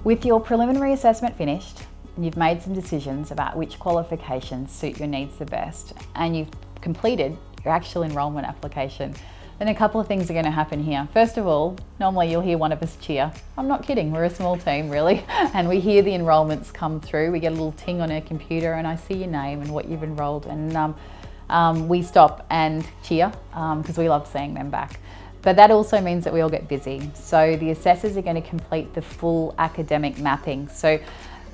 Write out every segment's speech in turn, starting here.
With your preliminary assessment finished, you've made some decisions about which qualifications suit your needs the best, and you've completed your actual enrolment application, then a couple of things are going to happen here. First of all, normally you'll hear one of us cheer. I'm not kidding, we're a small team really, and we hear the enrolments come through. We get a little ting on our computer and I see your name and what you've enrolled, and we stop and cheer because we love seeing them back. But that also means that we all get busy. So the assessors are going to complete the full academic mapping. So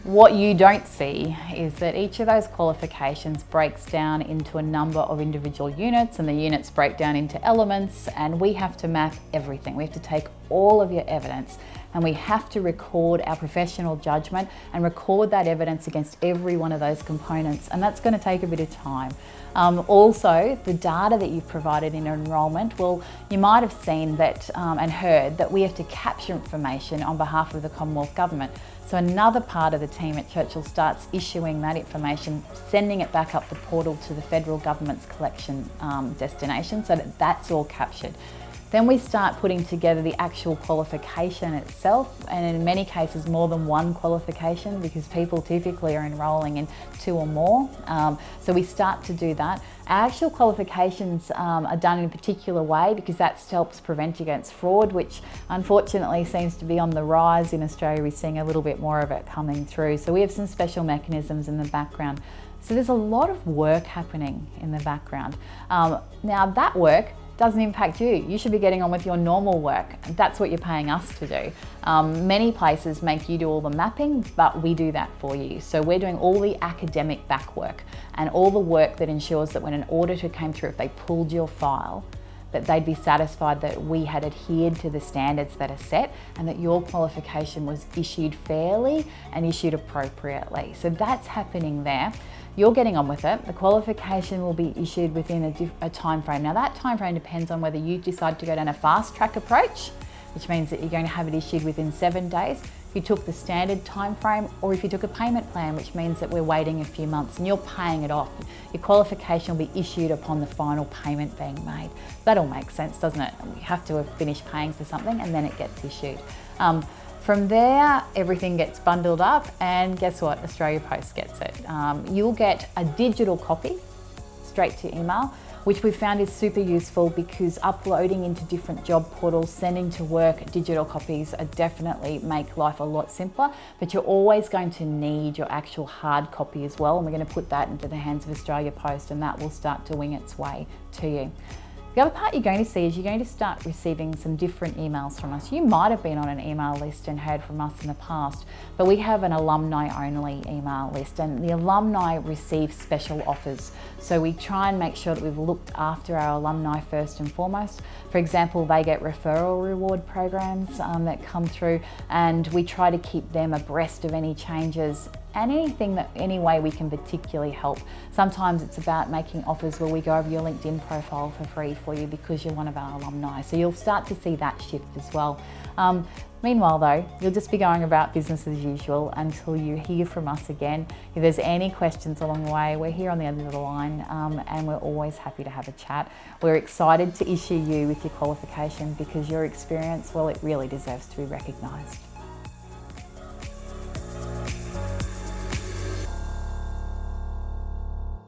what you don't see is that each of those qualifications breaks down into a number of individual units, and the units break down into elements, and we have to map everything. We have to take all of your evidence and we have to record our professional judgment and record that evidence against every one of those components, and that's going to take a bit of time. Also, the data that you've provided in enrolment, well, you might have seen that and heard that we have to capture information on behalf of the Commonwealth Government. So another part of the team at Churchill starts issuing that information, sending it back up the portal to the federal government's collection destination so that that's all captured. Then we start putting together the actual qualification itself, and in many cases more than one qualification because people typically are enrolling in 2 or more. So we start to do that. Our actual qualifications are done in a particular way because that helps prevent against fraud, which unfortunately seems to be on the rise in Australia. We're seeing a little bit more of it coming through. So we have some special mechanisms in the background. So there's a lot of work happening in the background. Now that work doesn't impact you. You should be getting on with your normal work. That's what you're paying us to do. Many places make you do all the mapping, but we do that for you. So we're doing all the academic backwork and all the work that ensures that when an auditor came through, if they pulled your file, that they'd be satisfied that we had adhered to the standards that are set and that your qualification was issued fairly and issued appropriately. So that's happening there. You're getting on with it. The qualification will be issued within a time frame. Now that time frame depends on whether you decide to go down a fast track approach, which means that you're going to have it issued within 7 days. If you took the standard time frame, or if you took a payment plan, which means that we're waiting a few months and you're paying it off. Your qualification will be issued upon the final payment being made. That all makes sense, doesn't it? You have to have finished paying for something and then it gets issued. From there, everything gets bundled up, and guess what? Australia Post gets it. You'll get a digital copy straight to email, which we found is super useful because uploading into different job portals, sending to work digital copies definitely make life a lot simpler, but you're always going to need your actual hard copy as well, and we're going to put that into the hands of Australia Post, and that will start to wing its way to you. The other part you're going to see is you're going to start receiving some different emails from us. You might have been on an email list and heard from us in the past, but we have an alumni only email list, and the alumni receive special offers. So we try and make sure that we've looked after our alumni first and foremost. For example, they get referral reward programs that come through, and we try to keep them abreast of any changes and any way we can particularly help. Sometimes it's about making offers where we go over your LinkedIn profile for free for you because you're one of our alumni. So you'll start to see that shift as well. Meanwhile though, you'll just be going about business as usual until you hear from us again. If there's any questions along the way, we're here on the other end of the line, and we're always happy to have a chat. We're excited to issue you with your qualification because your experience, well, it really deserves to be recognised.